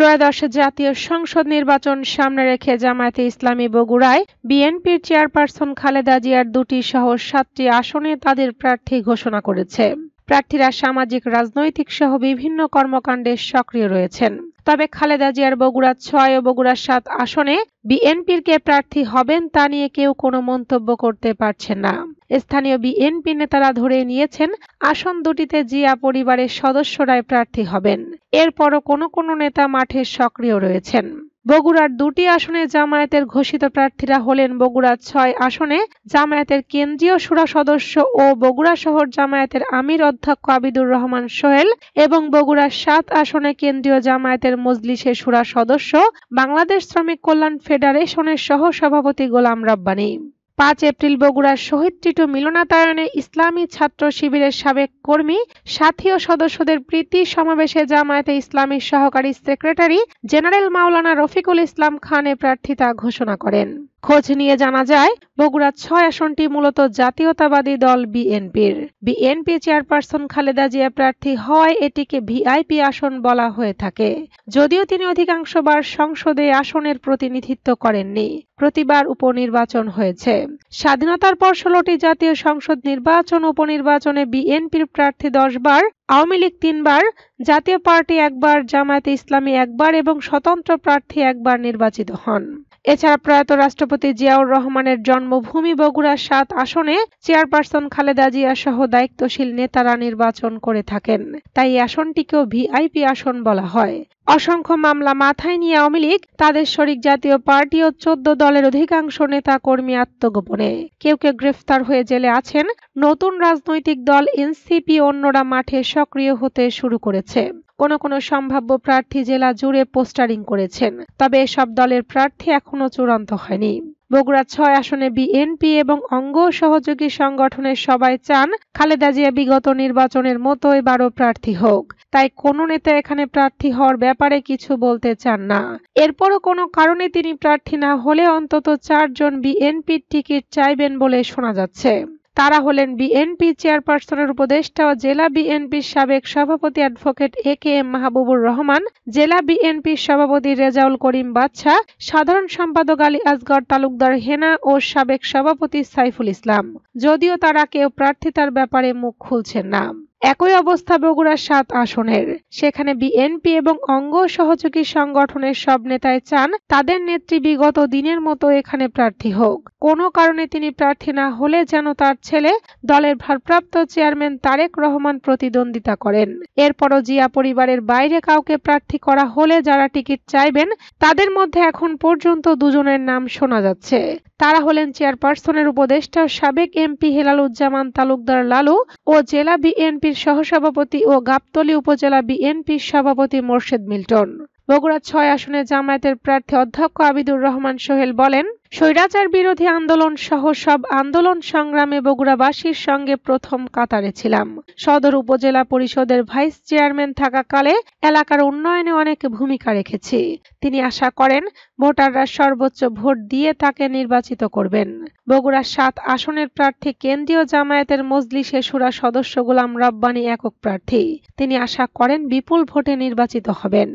ত্রয়োদশ জাতীয় সংসদ নির্বাচন সামনে রেখে জামায়াতে ইসলামী বগুড়ায় বিএনপির চেয়ারপারসন খালেদা জিয়ার ২টি সহ ৭টি আসনে তাদের প্রার্থী ঘোষণা করেছে। প্রার্থীরা সামাজিক, রাজনৈতিক সহ বিভিন্ন কর্মকাণ্ডে সক্রিয় রয়েছেন। তবে খালেদা জিয়ার বগুড়া ৬ ও বগুড়া ৭ আসনে বিএনপির কে প্রার্থী হবেন তা নিয়ে কেউ কোনো মন্তব্য করতে পারছেন না। স্থানীয় বিএনপি নেতারা ধরে নিয়েছেন আসন দুটিতে জিয়া পরিবারের সদস্যরাই প্রার্থী হবেন। এরপরও কোনো কোনো নেতা মাঠে সক্রিয় রয়েছেন। বগুড়ার ২টি আসনে জামায়াতের ঘোষিত প্রার্থীরা হলেন বগুড়া ৬ আসনে জামায়াতের কেন্দ্রীয় শুরা সদস্য ও বগুড়া শহর জামায়াতের আমির অধ্যক্ষ আবিদুর রহমান সোহেল এবং বগুড়া ৭ আসনে কেন্দ্রীয় জামায়াতের মজলিসের শুরা সদস্য বাংলাদেশ শ্রমিক কল্যাণ ফেডারেশনের সহ-সভাপতি গোলাম রাব্বানী। ৫ এপ্রিল বগুড়ার শহীদ টিটু মিলনায়তনে ইসলামী ছাত্র শিবিরের সাবেক কর্মী, সাথী ও সদস্যদের প্রীতি সমাবেশে জামায়াতে ইসলামীর সহকারী সেক্রেটারি জেনারেল মাওলানা রফিকুল ইসলাম খান এ প্রার্থিতা ঘোষণা করেন। খোঁজ নিয়ে জানা যায়, বগুড়া ৬ আসনটি মূলত জাতীয়তাবাদী দল বিএনপির। বিএনপি চেয়ারপারসন খালেদা জিয়া প্রার্থী হওয়ায় এটিকে ভিআইপি আসন বলা হয়ে থাকে। যদিও তিনি অধিকাংশবার সংসদে আসনের প্রতিনিধিত্ব করেননি, প্রতিবার উপনির্বাচন হয়েছে। স্বাধীনতার পর ১৬টি জাতীয় সংসদ নির্বাচন, উপনির্বাচনে বিএনপির প্রার্থী ১০ বার, আওয়ামী লীগ ৩ বার, জাতীয় পার্টি ১ বার, জামায়াতে ইসলামী ১ বার এবং স্বতন্ত্র প্রার্থী ১ বার নির্বাচিত হন। এছাড়া প্রয়াত রাষ্ট্রপতি জিয়াউর রহমানের জন্মভূমি বগুড়া ৭ আসনে চেয়ারপারসন খালেদা জিয়া সহ দায়িত্বশীল নেতারা নির্বাচন করে থাকেন। তাই এই আসনটিকেও ভিআইপি আসন বলা হয়। অসংখ্য মামলা মাথায় নিয়ে আওয়ামী লীগ, তাদের শরিক জাতীয় পার্টি ও ১৪ দলের অধিকাংশ নেতা কর্মী আত্মগোপনে। কেউ কেউ গ্রেফতার হয়ে জেলে আছেন। নতুন রাজনৈতিক দল এনসিপি অন্যরা মাঠে সক্রিয় হতে শুরু করেছে। কোনো কোনো সম্ভাব্য প্রার্থী জেলা জুড়ে পোস্টারিং করেছেন। তবে এসব দলের প্রার্থী এখনো চূড়ান্ত হয়নি। বগুড়া ৬ আসনে বিএনপি এবং অঙ্গ সহযোগী সংগঠনের সবাই চান খালেদা জিয়া বিগত নির্বাচনের মতো এবারও প্রার্থী হোক। তাই কোনো নেতা এখানে প্রার্থী হওয়ার ব্যাপারে কিছু বলতে চান না। এরপরও কোনো কারণে তিনি প্রার্থী না হলে অন্তত ৪ জন বিএনপির টিকিট চাইবেন বলে শোনা যাচ্ছে। তারা হলেন বিএনপি চেয়ারপারসনের উপদেষ্টা ও জেলা বিএনপির সাবেক সভাপতি অ্যাডভোকেট এ.কে.এম মাহবুবুর রহমান, জেলা বিএনপির সভাপতি রেজাউল করিম বাদশা, সাধারণ সম্পাদক আলী আসগর তালুকদার হেনা ও সাবেক সভাপতি সাইফুল ইসলাম। যদিও তারা কেউ প্রার্থিতার ব্যাপারে মুখ খুলছেন না। একই অবস্থা বগুড়া ৭ আসনের। সেখানে বিএনপি এবং অঙ্গ সহযোগী সংগঠনের সব নেতাই চান তাদের নেত্রী বিগত দিনের মতো এখানে প্রার্থী হোক। কোনো কারণে তিনি প্রার্থী না হলে যেন তার ছেলে দলের ভারপ্রাপ্ত চেয়ারম্যান তারেক রহমান প্রতিদ্বন্দ্বিতা করেন। এরপরও জিয়া পরিবারের বাইরে কাউকে প্রার্থী করা হলে যারা টিকিট চাইবেন তাদের মধ্যে এখন পর্যন্ত ২ জনের নাম শোনা যাচ্ছে। তারা হলেন চেয়ারপারসনের উপদেষ্টা সাবেক এমপি হেলালুজ্জামান তালুকদার লালু ও জেলা বিএনপির সহসভাপতি ও গাবতলী উপজেলা বিএনপির সভাপতি মোর্শেদ মিল্টন। বগুড়া ৬ আসনে জামায়াতের প্রার্থী অধ্যক্ষ আবিদুর রহমান সোহেল বলেন, স্বৈরাচার বিরোধী আন্দোলন সহ সব আন্দোলন সংগ্রামে বগুড়াবাসীর সঙ্গে প্রথম কাতারে ছিলাম। সদর উপজেলা পরিষদের ভাইস চেয়ারম্যান থাকাকালে এলাকার উন্নয়নে অনেক ভূমিকা রেখেছি। তিনি আশা করেন ভোটাররা সর্বোচ্চ ভোট দিয়ে তাকে নির্বাচিত করবেন। বগুড়া ৭ আসনের প্রার্থী কেন্দ্রীয় জামায়াতের মজলিসের শুরা সদস্য গোলাম রাব্বানী একক প্রার্থী। তিনি আশা করেন বিপুল ভোটে নির্বাচিত হবেন।